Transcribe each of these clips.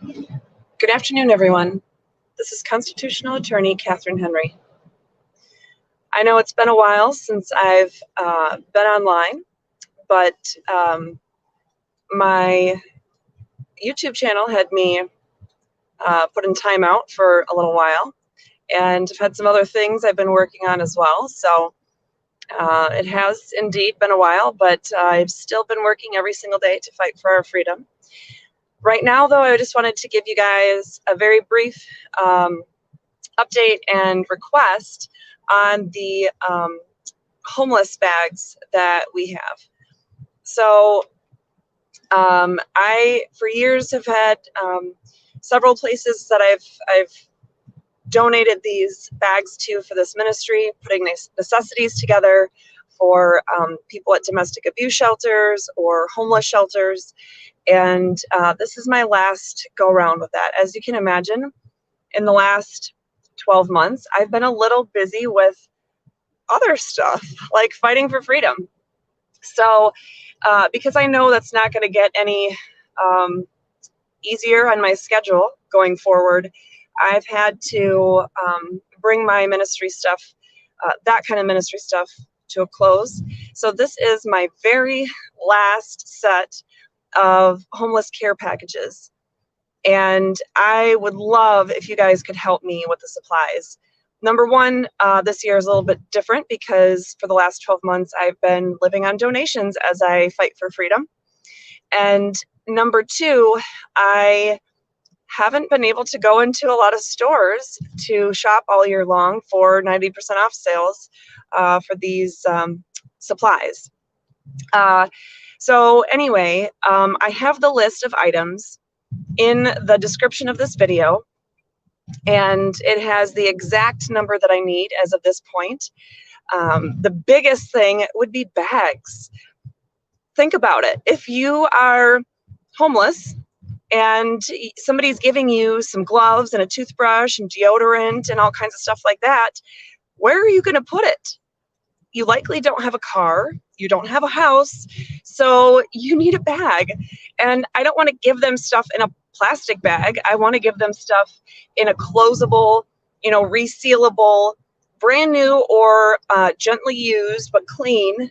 Good afternoon, everyone. This is Constitutional Attorney Catherine Henry. I know it's been a while since I've been online, but my YouTube channel had me put in timeout for a little while, and I've had some other things I've been working on as well. So it has indeed been a while, but I've still been working every single day to fight for our freedom. Right now, though, I just wanted to give you guys a very brief update and request on the homeless bags that we have. So I, for years, have had several places that I've donated these bags to for this ministry, putting necessities together for people at domestic abuse shelters or homeless shelters. And this is my last go around with that. As you can imagine, in the last 12 months, I've been a little busy with other stuff, like fighting for freedom. So because I know that's not going to get any easier on my schedule going forward, I've had to bring my ministry stuff, that kind of ministry stuff, to a close. So this is my very last set of homeless care packages. And I would love if you guys could help me with the supplies. Number one, this year is a little bit different because for the last 12 months, I've been living on donations as I fight for freedom. And number two, I haven't been able to go into a lot of stores to shop all year long for 90% off sales for these supplies. So anyway, I have the list of items in the description of this video, and it has the exact number that I need as of this point. The biggest thing would be bags. Think about it. If you are homeless and somebody's giving you some gloves and a toothbrush and deodorant and all kinds of stuff like that, where are you going to put it? You likely don't have a car, you don't have a house, so you need a bag. And I don't want to give them stuff in a plastic bag. I want to give them stuff in a closable, resealable, brand new or gently used but clean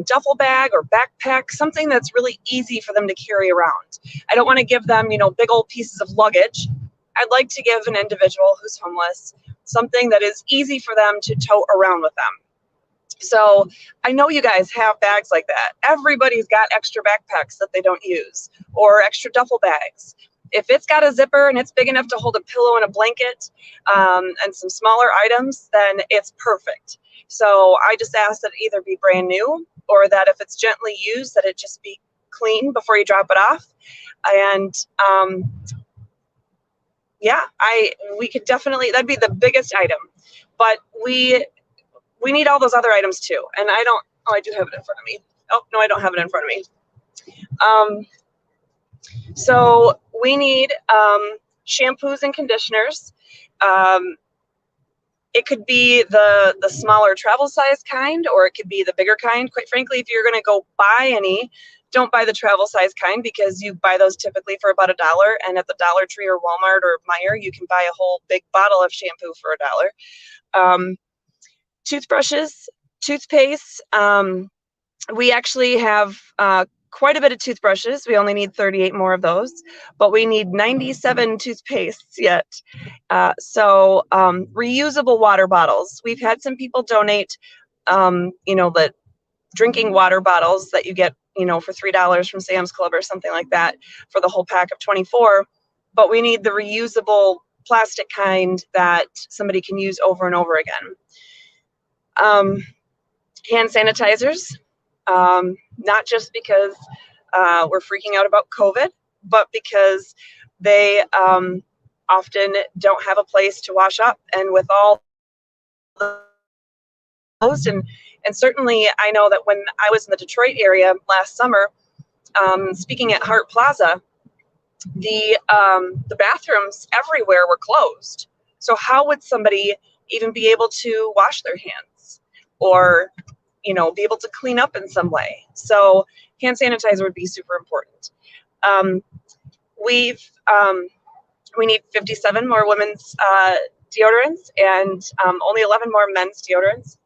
duffel bag or backpack, something that's really easy for them to carry around. I don't want to give them, big old pieces of luggage. I'd like to give an individual who's homeless something that is easy for them to tote around with them. So I know you guys have bags like that. Everybody's got extra backpacks that they don't use or extra duffel bags. If it's got a zipper and it's big enough to hold a pillow and a blanket and some smaller items, then it's perfect. So I just ask that it either be brand new or that if it's gently used, that it just be clean before you drop it off. And we could definitely, that'd be the biggest item. But we need all those other items too. And I do have it in front of me. Oh, no, I don't have it in front of me. So we need shampoos and conditioners. It could be the smaller travel size kind, or it could be the bigger kind. Quite frankly, if you're going to go buy any, don't buy the travel size kind because you buy those typically for about $1. And at the Dollar Tree or Walmart or Meijer, you can buy a whole big bottle of shampoo for $1. Toothbrushes, toothpaste. We actually have quite a bit of toothbrushes. We only need 38 more of those, but we need 97 toothpastes yet. So reusable water bottles. We've had some people donate, the drinking water bottles that you get, for $3 from Sam's Club or something like that for the whole pack of 24. But we need the reusable plastic kind that somebody can use over and over again. Hand sanitizers, not just because we're freaking out about COVID, but because they often don't have a place to wash up. And with all the closed, and certainly I know that when I was in the Detroit area last summer, speaking at Hart Plaza, the bathrooms everywhere were closed. So how would somebody even be able to wash their hands or, be able to clean up in some way? So hand sanitizer would be super important. We need 57 more women's deodorants and only 11 more men's deodorants.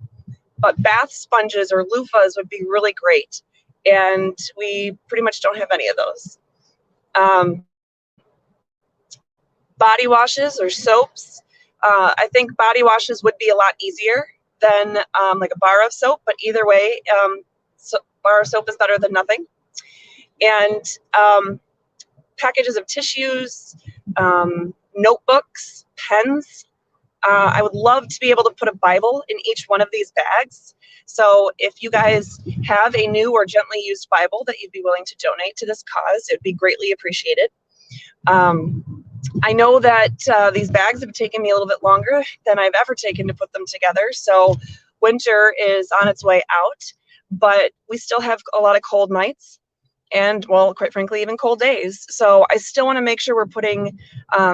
But bath sponges or loofahs would be really great, and we pretty much don't have any of those. Body washes or soaps. I think body washes would be a lot easier than like a bar of soap, but either way, bar of soap is better than nothing. And packages of tissues, notebooks, pens. I would love to be able to put a Bible in each one of these bags. So if you guys have a new or gently used Bible that you'd be willing to donate to this cause, it would be greatly appreciated. I know that these bags have taken me a little bit longer than I've ever taken to put them together. So winter is on its way out, but we still have a lot of cold nights. And, well, quite frankly, even cold days. So I still want to make sure we're putting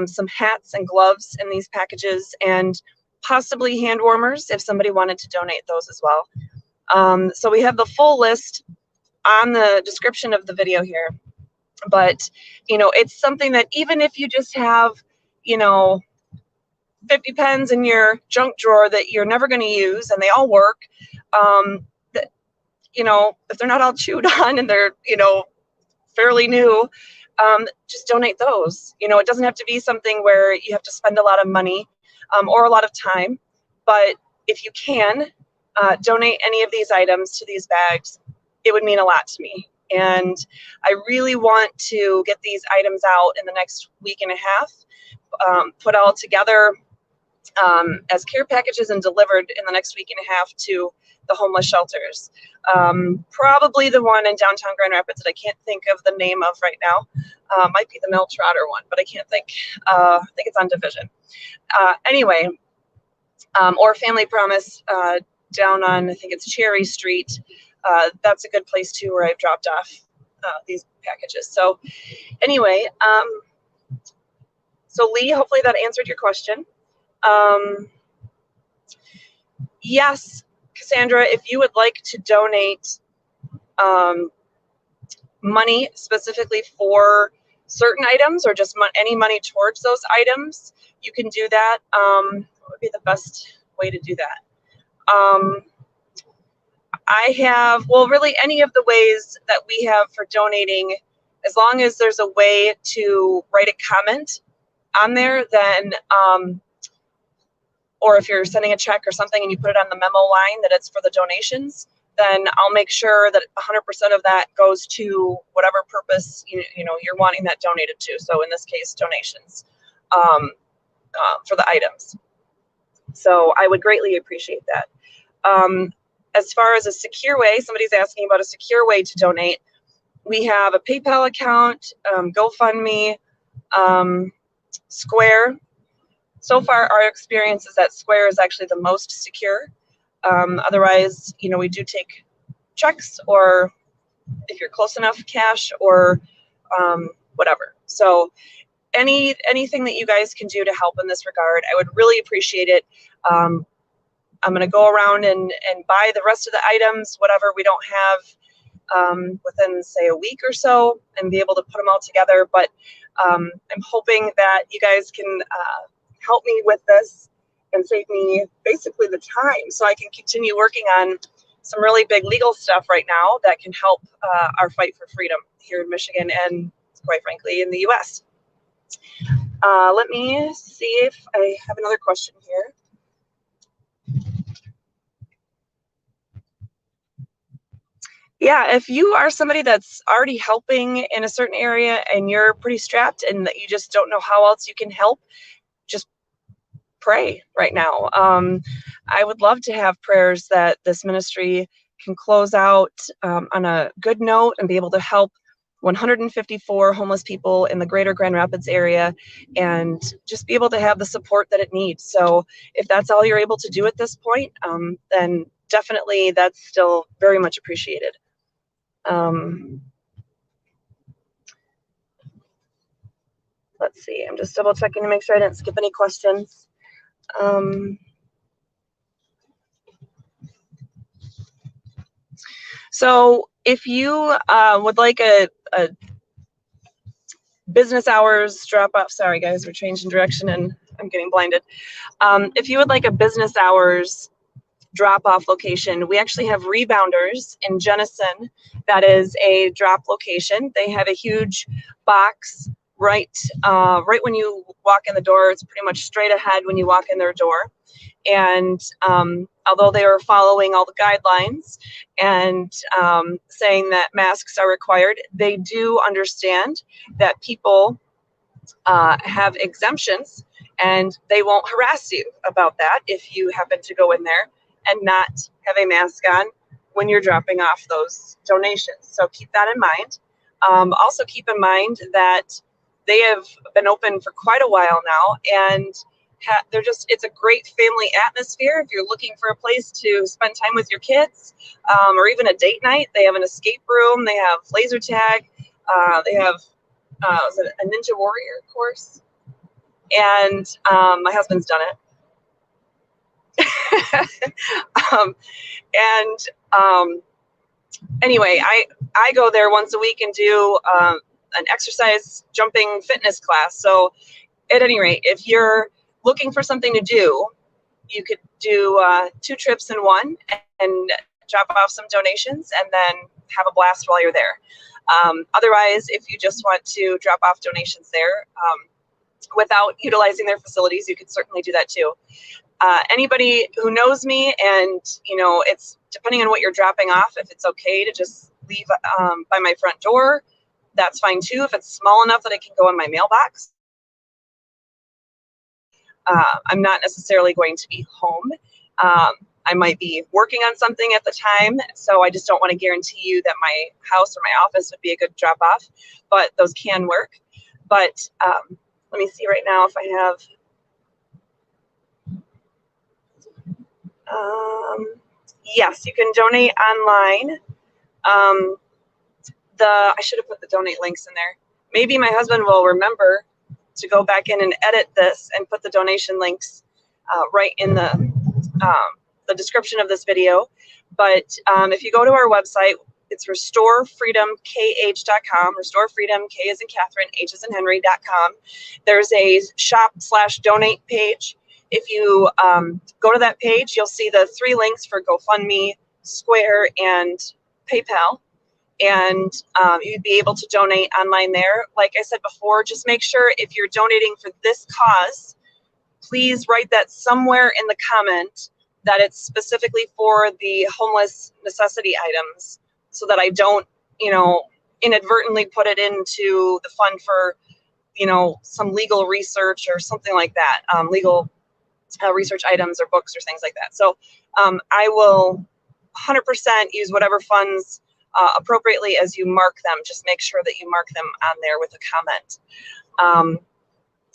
some hats and gloves in these packages, and possibly hand warmers if somebody wanted to donate those as well. So we have the full list on the description of the video here. But, you know, it's something that even if you just have, you know, 50 pens in your junk drawer that you're never going to use and they all work, you know, if they're not all chewed on and they're, you know, fairly new, just donate those. You know, it doesn't have to be something where you have to spend a lot of money or a lot of time, but if you can donate any of these items to these bags, it would mean a lot to me. And I really want to get these items out in the next week and a half, put all together as care packages and delivered in the next week and a half to the homeless shelters. Probably the one in downtown Grand Rapids that I can't think of the name of right now. Might be the Mel Trotter one, but I can't think. I think it's on Division. Anyway, or Family Promise down on, I think it's Cherry Street. That's a good place too, where I've dropped off these packages. So anyway, so Lee, hopefully that answered your question. Yes, Cassandra, if you would like to donate money specifically for certain items or just any money towards those items, you can do that. What would be the best way to do that? I have, well, really any of the ways that we have for donating, as long as there's a way to write a comment on there, then or if you're sending a check or something and you put it on the memo line that it's for the donations, then I'll make sure that 100% of that goes to whatever purpose you know you're wanting that donated to. So in this case, donations for the items. So I would greatly appreciate that. As far as a secure way, somebody's asking about a secure way to donate. We have a PayPal account, GoFundMe, Square. So far, our experience is that Square is actually the most secure. Otherwise, you know, we do take checks, or if you're close enough, cash, or whatever. So anything that you guys can do to help in this regard, I would really appreciate it. I'm going to go around and buy the rest of the items, whatever we don't have within, say, a week or so, and be able to put them all together. But I'm hoping that you guys can help me with this and save me basically the time so I can continue working on some really big legal stuff right now that can help our fight for freedom here in Michigan and, quite frankly, in the U.S. Let me see if I have another question here. Yeah, if you are somebody that's already helping in a certain area and you're pretty strapped and that you just don't know how else you can help, just pray right now. I would love to have prayers that this ministry can close out on a good note and be able to help 154 homeless people in the greater Grand Rapids area and just be able to have the support that it needs. So if that's all you're able to do at this point, then definitely that's still very much appreciated. Let's see, I'm just double checking to make sure I didn't skip any questions. So if you would like a business hours drop off. Sorry guys, we're changing direction and I'm getting blinded. If you would like a business hours drop-off location, we actually have Rebounders in Jenison. That is a drop location. They have a huge box right when you walk in the door. It's pretty much straight ahead when you walk in their door. And although they are following all the guidelines and saying that masks are required, they do understand that people have exemptions, and they won't harass you about that if you happen to go in there and not have a mask on when you're dropping off those donations. So keep that in mind. Also keep in mind that they have been open for quite a while now, and it's a great family atmosphere. If you're looking for a place to spend time with your kids, or even a date night, they have an escape room, they have laser tag, they have was it a Ninja Warrior course? And my husband's done it. Anyway, I go there once a week and do an exercise jumping fitness class. So at any rate, if you're looking for something to do, you could do 2 trips in one and drop off some donations and then have a blast while you're there. Otherwise, if you just want to drop off donations there without utilizing their facilities, you could certainly do that too. Anybody who knows me, and it's depending on what you're dropping off, if it's okay to just leave by my front door, that's fine too. If it's small enough that it can go in my mailbox. I'm not necessarily going to be home. I might be working on something at the time, so I just don't want to guarantee you that my house or my office would be a good drop off, but those can work. But let me see right now if I have. Yes, you can donate online. I should have put the donate links in there. Maybe my husband will remember to go back in and edit this and put the donation links right in the description of this video. But if you go to our website, it's restorefreedomkh.com, restorefreedom, K as in Catherine, H as in Henry.com. There's a shop/donate page. If you go to that page, you'll see the 3 links for GoFundMe, Square, and PayPal. And you'd be able to donate online there. Like I said before, just make sure if you're donating for this cause, please write that somewhere in the comment that it's specifically for the homeless necessity items, so that I don't, inadvertently put it into the fund for, some legal research or something like that, legal research items or books or things like that. So I will 100% use whatever funds appropriately as you mark them. Just make sure that you mark them on there with a comment.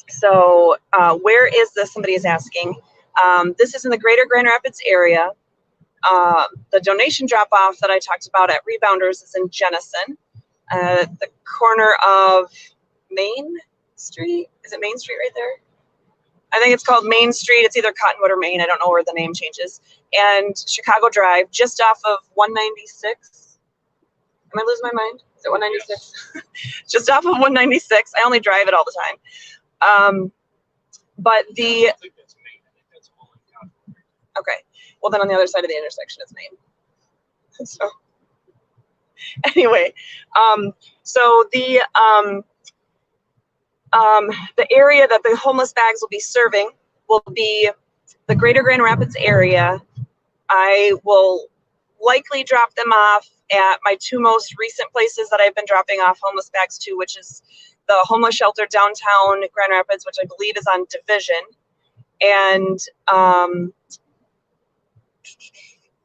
So where is this? Somebody is asking. This is in the greater Grand Rapids area. The donation drop-off that I talked about at Rebounders is in Jenison, the corner of Main Street. Is it Main Street right there? I think it's called Main Street. It's either Cottonwood or Main. I don't know where the name changes. And Chicago Drive, just off of 196. Am I losing my mind? Is it 196? Yes. Just off of 196. I only drive it all the time. But the... I think that's Main. I think that's okay. Well, then on the other side of the intersection is Main. So anyway, so the area that the homeless bags will be serving will be the greater Grand Rapids area. I will likely drop them off at my 2 most recent places that I've been dropping off homeless bags to, which is the homeless shelter downtown Grand Rapids, which I believe is on Division, and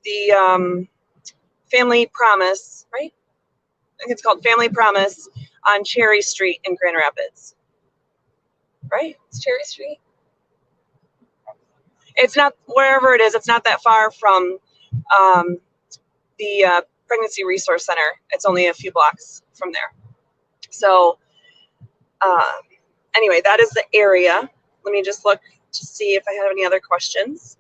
the Family Promise, right? I think it's called Family Promise on Cherry Street in Grand Rapids. Right? It's Cherry Street. It's not, wherever it is, it's not that far from the Pregnancy Resource Center. It's only a few blocks from there. So anyway, that is the area. Let me just look to see if I have any other questions.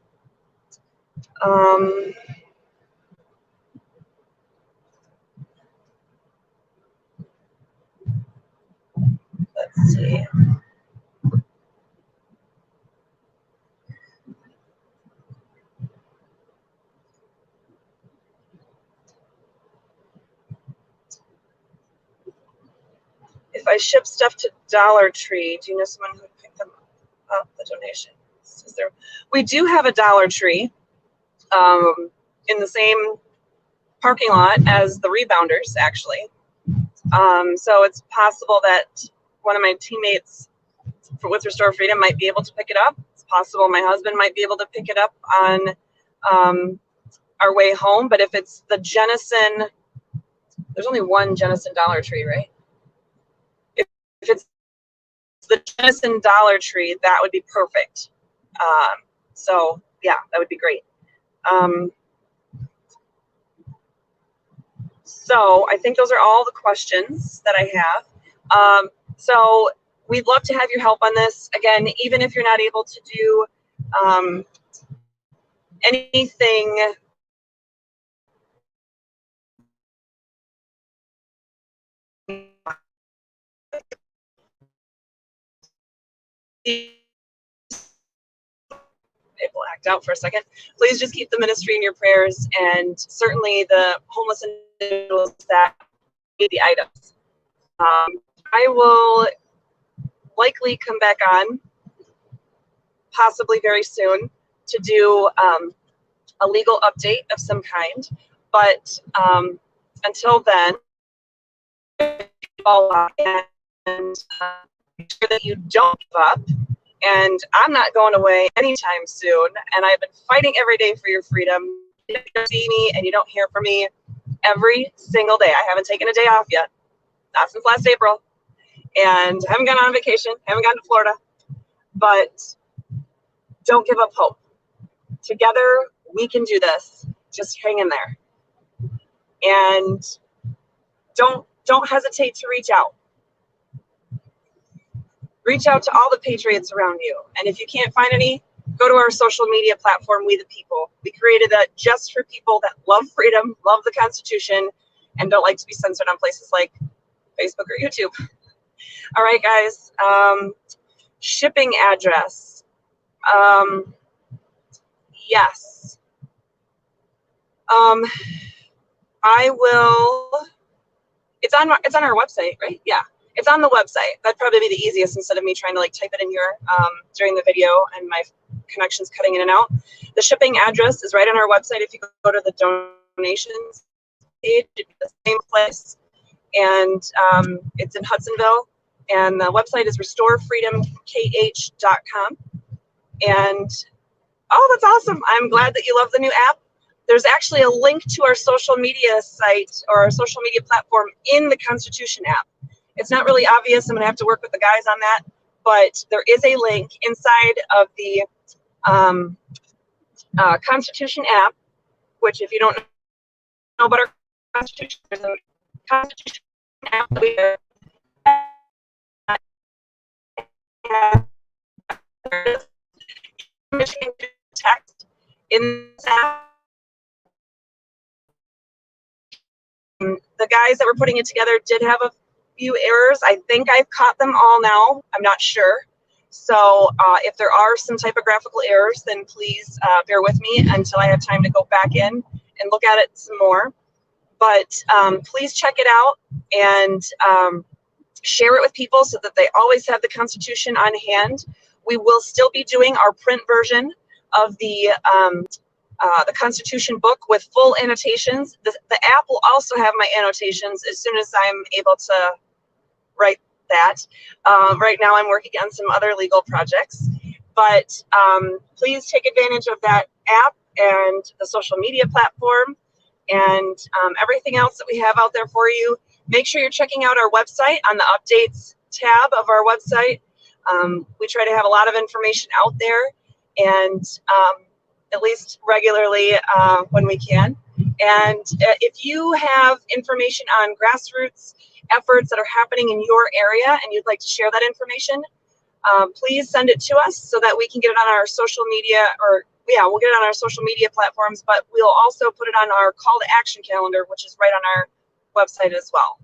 Let's see. If I ship stuff to Dollar Tree, do you know someone who would pick them up, the donation? Is there? We do have a Dollar Tree in the same parking lot as the Rebounders, actually. So it's possible that one of my teammates with Restore Freedom might be able to pick it up. It's possible my husband might be able to pick it up on our way home. But if it's the Jennison, there's only one Jennison Dollar Tree, right? If it's the Jennison Dollar Tree, that would be perfect. So yeah, that would be great. So I think those are all the questions that I have. So we'd love to have your help on this. Again, even if you're not able to do anything it blacked out for a second. Please just keep the ministry in your prayers, and certainly the homeless individuals that need the items. I will likely come back on, possibly very soon, to do a legal update of some kind. But until then, and make sure that you don't give up. And I'm not going away anytime soon. And I've been fighting every day for your freedom. You see me and you don't hear from me every single day. I haven't taken a day off yet, not since last April. And I haven't gone on vacation, haven't gone to Florida. But don't give up hope. Together, we can do this. Just hang in there. And don't hesitate to reach out. Reach out to all the patriots around you. And if you can't find any, go to our social media platform, We the People. We created that just for people that love freedom, love the Constitution, and don't like to be censored on places like Facebook or YouTube. All right, guys. Shipping address. Yes. I will. It's on our website, right? Yeah. It's on the website. That'd probably be the easiest instead of me trying to like type it in here during the video and my connection's cutting in and out. The shipping address is right on our website. If you go to the donations page, it's the same place. And it's in Hudsonville. And the website is restorefreedomkh.com. And oh, that's awesome. I'm glad that you love the new app. There's actually a link to our social media site or our social media platform in the Constitution app. It's not really obvious. I'm going to have to work with the guys on that. But there is a link inside of the Constitution app, which if you don't know about our Constitution, there's a Constitution app that we have Michigan text in this app. The guys that were putting it together did have a few errors. I think I've caught them all now. I'm not sure. So if there are some typographical errors, then please bear with me until I have time to go back in and look at it some more. But please check it out and share it with people so that they always have the Constitution on hand. We will still be doing our print version of the Constitution book with full annotations. The app will also have my annotations as soon as I'm able to write that. Right now I'm working on some other legal projects, but please take advantage of that app and the social media platform and everything else that we have out there for you. Make sure you're checking out our website on the updates tab of our website. We try to have a lot of information out there and at least regularly when we can. And if you have information on grassroots efforts that are happening in your area and you'd like to share that information, please send it to us so that we can get it on our social media, or yeah, we'll get it on our social media platforms, but we'll also put it on our call to action calendar, which is right on our website as well.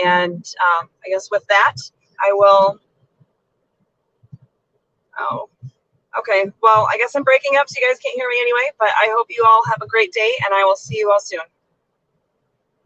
And I guess with that, I will Oh, okay. Well, I guess I'm breaking up so you guys can't hear me anyway, but I hope you all have a great day and I will see you all soon.